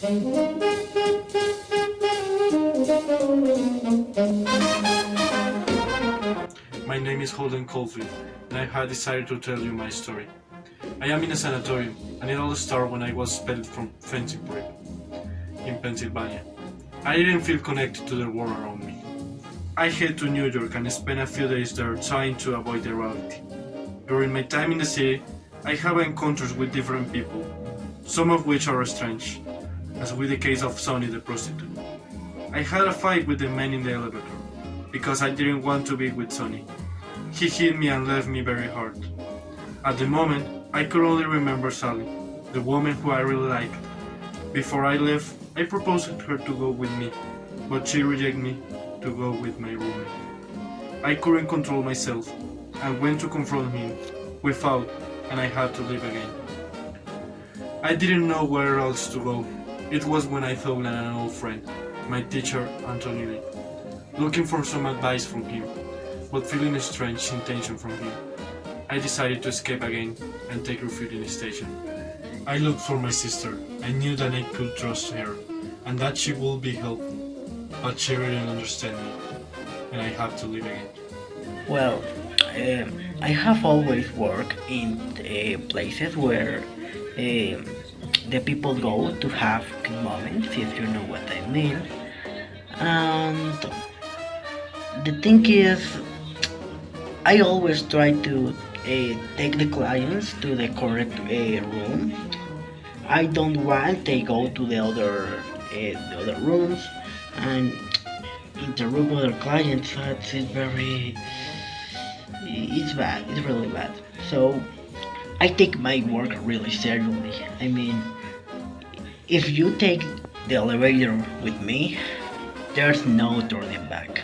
My name is Holden Caulfield, and I have decided to tell you my story. I am in a sanatorium, and it all started when I was expelled from fencing prep in Pennsylvania. I didn't feel connected to the world around me. I headed to New York and spent a few days there trying to avoid the reality. During my time in the city, I have encounters with different people, some of which are strange, as with the case of Sonny the prostitute. I had a fight with the man in the elevator, because I didn't want to be with Sonny. He hit me and left me very hard. At the moment, I could only remember Sally, the woman who I really liked. Before I left, I proposed her to go with me, but she rejected me to go with my roommate. I couldn't control myself and went to confront him. We fought, and I had to leave again. I didn't know where else to go. It was when I thought of an old friend, my teacher Anthony Lee, looking for some advice from him, but feeling a strange intention from him. I decided to escape again and take refuge in the station. I looked for my sister. I knew that I could trust her and that she would be helpful, but she didn't understand me, and I had to leave again. Well, I have always worked in places where the people go to have good moments, if you know what I mean. And the thing is, I always try to take the clients to the correct room. I don't want they go to the other rooms and interrupt other clients. That's it's bad. It's really bad. So I take my work really seriously. I mean, if you take the elevator with me, there's no turning back.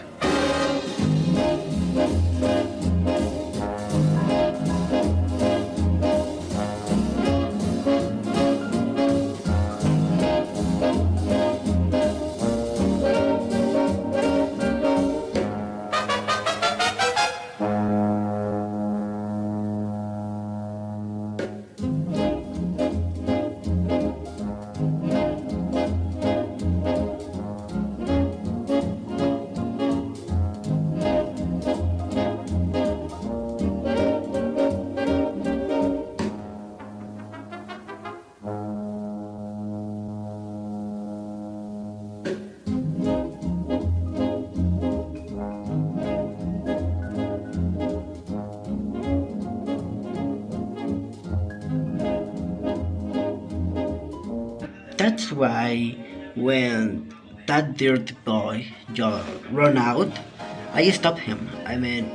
That's why when that dirty boy just run out, I stopped him. I mean,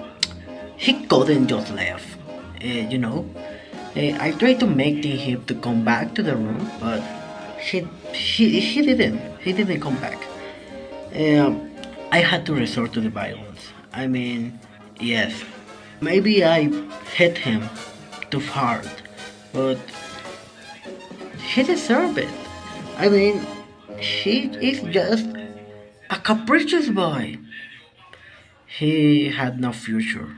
he couldn't just leave, you know. I tried to make him to come back to the room, but he didn't. He didn't come back. I had to resort to the violence. I mean, yes, maybe I hit him too hard, but he deserved it. I mean, he is just a capricious boy. He had no future.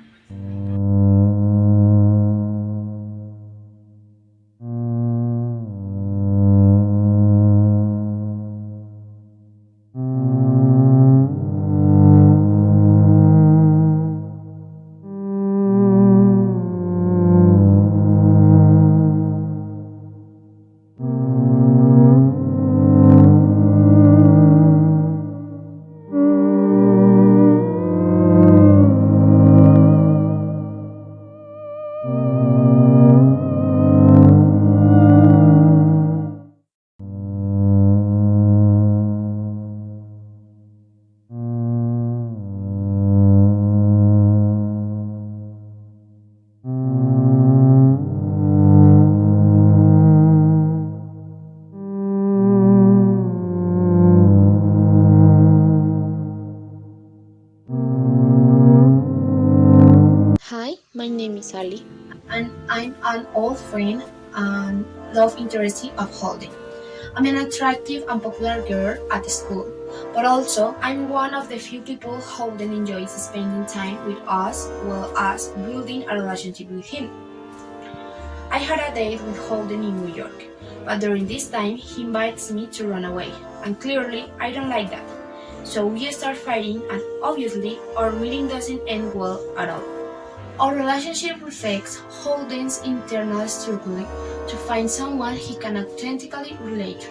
Hi, my name is Ali. And I'm an old friend and love interest of Holden. I'm an attractive and popular girl at the school, but also I'm one of the few people Holden enjoys spending time with us while us building a relationship with him. I had a date with Holden in New York. But during this time, he invites me to run away, and clearly I don't like that. So we start fighting, and obviously our meeting doesn't end well at all. Our relationship reflects Holden's internal struggle to find someone he can authentically relate to,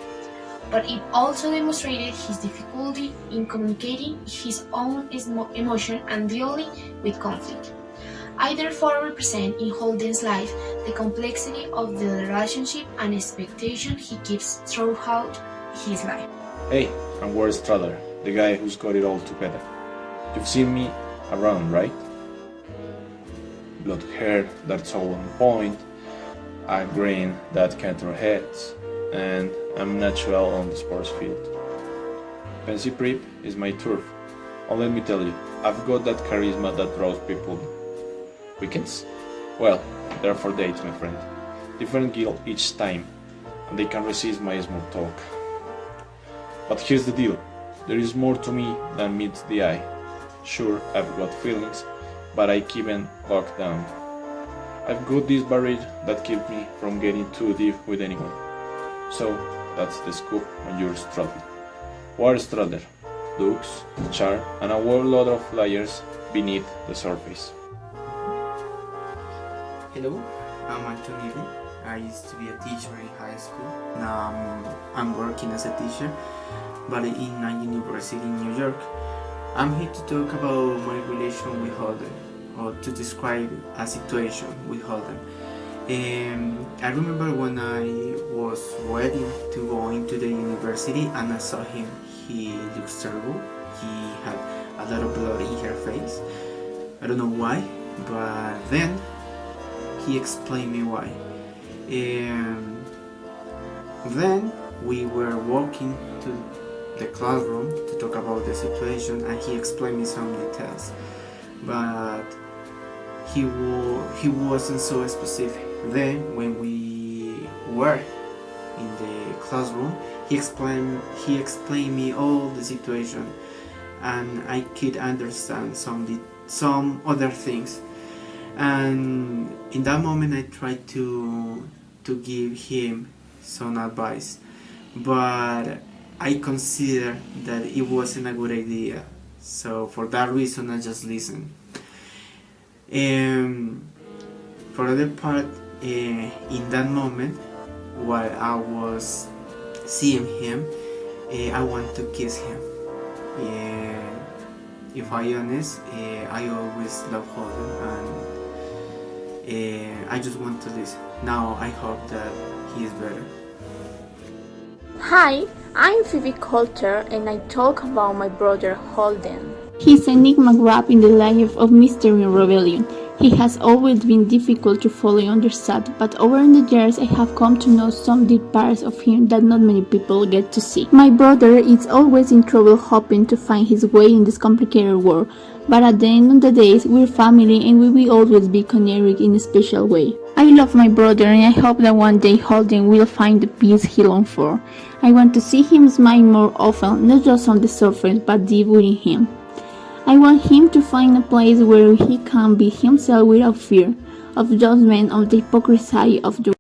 but it also demonstrated his difficulty in communicating his own emotion and dealing with conflict. I therefore represent in Holden's life the complexity of the relationship and expectation he keeps throughout his life. Hey, I'm Ward Strother, the guy who's got it all together. You've seen me around, right? Blonde hair that's all on point, a grin that can't throw heads, and I'm natural on the sports field. Fancy prep is my turf, and let me tell you, I've got that charisma that draws people. Weekends? Well, they're for dates, my friend. Different girl each time, and they can resist my small talk. But here's the deal, there is more to me than meets the eye. Sure, I've got feelings, but I keep them locked down. I've got this barrier that keeps me from getting too deep with anyone. So, that's the scoop on your Strother. Ward Strother, looks, charm, and a whole lot of layers beneath the surface. Hello, I'm Antonio. I used to be a teacher in high school. Now I'm working as a teacher, but in a university in New York. I'm here to talk about my relation with Holden, or to describe a situation with Holden. I remember when I was ready to go into the university and I saw him. He looks terrible. He had a lot of blood in her face. I don't know why, but then he explained me why. Then we were walking to the classroom to talk about the situation, and he explained me some details, but he wasn't so specific. Then when we were in the classroom, he explained me all the situation, and I could understand some other things. And in that moment I tried to give him some advice, but I consider that it wasn't a good idea. So for that reason I just listened. For other part, in that moment while I was seeing him, I want to kiss him. If I honest, I always love Holden, and I just want to listen. Now I hope that he is better. Hi, I'm Phoebe Coulter and I talk about my brother Holden. He's enigma wrapped in the life of mystery and rebellion. He has always been difficult to fully understand, but over the years I have come to know some deep parts of him that not many people get to see. My brother is always in trouble hoping to find his way in this complicated world, but at the end of the day, we're family and we will always be connected in a special way. I love my brother and I hope that one day Holden will find the peace he longs for. I want to see him smile more often, not just on the surface, but deep within him. I want him to find a place where he can be himself without fear of judgment, of the hypocrisy of the